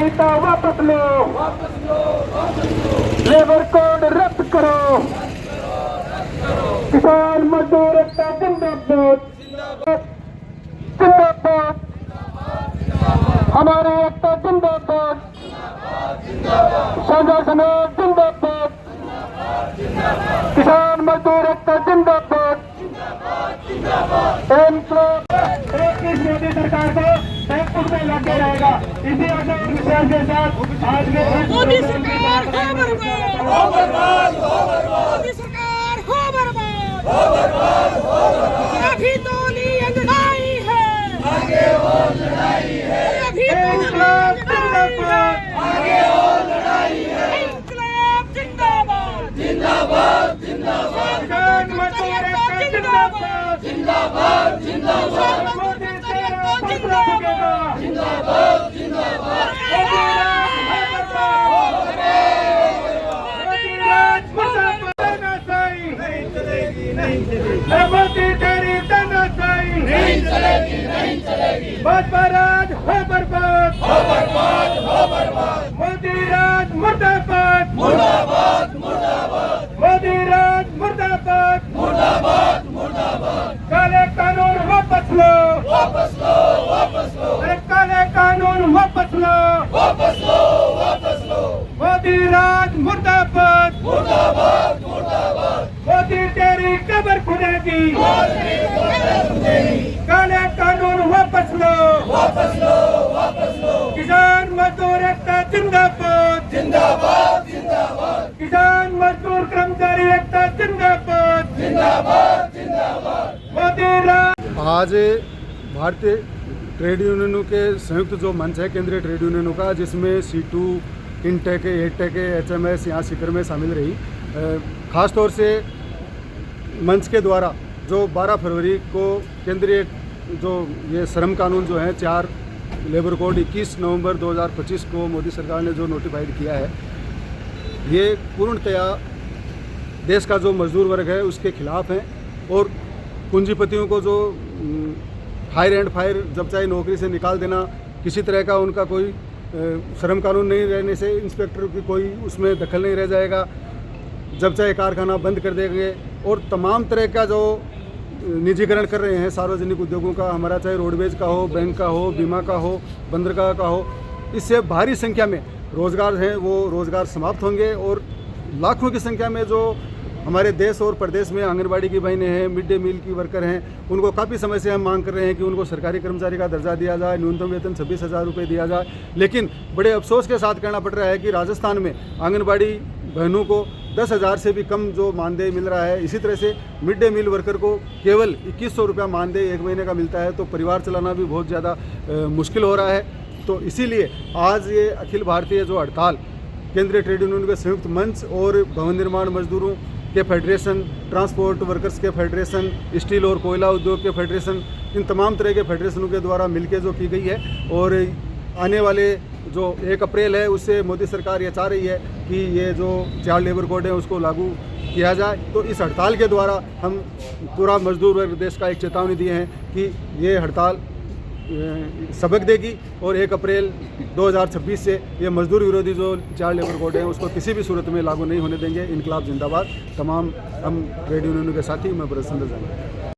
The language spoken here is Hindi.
संहिता वापस लो, लेबर कोड रद्द करो, किसान मजदूर एकता जिंदाबाद, जिंदाबाद, हमारी एकता जिंदाबाद, साझा समाज जिंदाबाद, किसान मजदूर एकता जिंदाबाद। इस मोदी सरकार को सैकड़ों में लगे रहेगा। इसी आशा और विश्वास के साथ आज के मोदी सरकार हो बर्बाद, हो बर्बाद, हो बर्बाद, मोदी सरकार हो बर्बाद, हो बर्बाद, हो बर्बाद। अभी तो लड़ाई है, आगे और लड़ाई है, अभी तो जिंदाबाद, आगे और लड़ाई है, इंकलाब जिंदाबाद, जिंदाबाद, जिंदाबाद, जिंदाबाद, जिंदाबाद, जिंदाबाद, मोदी सरकार जिंदाबाद, जिंदाबाद, जिंदाबाद, मोदी तेरी तानाशाही नहीं चलेगी, नहीं चलेगी। भाजपा राज हो बर्बाद, हो बर्बाद, हो बर्बाद, मोदी राज मुर्दाबाद, मुर्दाबाद, मुर्दाबाद, मोदी राज मुर्दाबाद, मुर्दाबाद, मुर्दाबाद। काले कानून वापस लो, वापस लो, वापस लो, काले कानून वापस लो, वापस लो, वापस लो, मोदी राज मुर्दाबाद, मुर्दाबाद, मुर्दाबाद, मोदी तेरी कब्र खुदेगी, काले कानून वापस लो, वापस लो, वापस लो, किसान मजदूर एकता जिंदाबाद, जिंदाबाद, जिंदाबाद, किसान मजदूर कर्मचारी एकता जिंदाबाद, जिंदाबाद, जिंदाबाद, मोदी राज। आज भारतीय ट्रेड यूनियनों के संयुक्त जो मंच है केंद्रीय ट्रेड यूनियनों का, जिसमें C2, इंटेक, एटेक, HMS यहाँ सीकर में शामिल रही। ख़ासतौर से मंच के द्वारा जो 12 फरवरी को केंद्रीय जो ये श्रम कानून जो है 4 लेबर कोड 21 नवंबर 2025 को मोदी सरकार ने जो नोटिफाइड किया है, ये पूर्णतया देश का जो मजदूर वर्ग है उसके खिलाफ है। और पूंजीपतियों को जो हायर एंड फायर जब चाहे नौकरी से निकाल देना, किसी तरह का उनका कोई श्रम कानून नहीं रहने से इंस्पेक्टर की कोई उसमें दखल नहीं रह जाएगा, जब चाहे कारखाना बंद कर देंगे। और तमाम तरह का जो निजीकरण कर रहे हैं सार्वजनिक उद्योगों का, हमारा चाहे रोडवेज का हो, बैंक का हो, बीमा का हो, बंदरगाह का हो, इससे भारी संख्या में रोज़गार हैं वो रोज़गार समाप्त होंगे। और लाखों की संख्या में जो हमारे देश और प्रदेश में आंगनबाड़ी की बहनें हैं, मिड डे मील की वर्कर हैं, उनको काफ़ी समय से हम मांग कर रहे हैं कि उनको सरकारी कर्मचारी का दर्जा दिया जाए, न्यूनतम वेतन 26,000 रुपये दिया जाए। लेकिन बड़े अफसोस के साथ कहना पड़ रहा है कि राजस्थान में आंगनबाड़ी बहनों को 10,000 से भी कम जो मानदेय मिल रहा है। इसी तरह से मिड डे मील वर्कर को केवल 2100 रुपया मानदेय 1 महीने का मिलता है, तो परिवार चलाना भी बहुत ज़्यादा मुश्किल हो रहा है। तो इसीलिए आज ये अखिल भारतीय जो हड़ताल केंद्रीय ट्रेड यूनियन के संयुक्त मंच और भवन निर्माण मजदूरों के फेडरेशन, ट्रांसपोर्ट वर्कर्स के फेडरेशन, स्टील और कोयला उद्योग के फेडरेशन, इन तमाम तरह के फेडरेशनों के द्वारा मिलकर जो की गई है। और आने वाले जो 1 अप्रैल है उससे मोदी सरकार ये चाह रही है कि ये जो 4 लेबर कोड है उसको लागू किया जाए। तो इस हड़ताल के द्वारा हम पूरा मजदूर वर्ग देश का एक चेतावनी दिए हैं कि ये हड़ताल सबक देगी और 1 अप्रैल 2026 से ये मजदूर विरोधी जो 4 लेबर कोड हैं उसको किसी भी सूरत में लागू नहीं होने देंगे। इनकलाब जिंदाबाद। तमाम हम ट्रेड यूनियनों के साथी मैं बरस संदर जाऊँगा।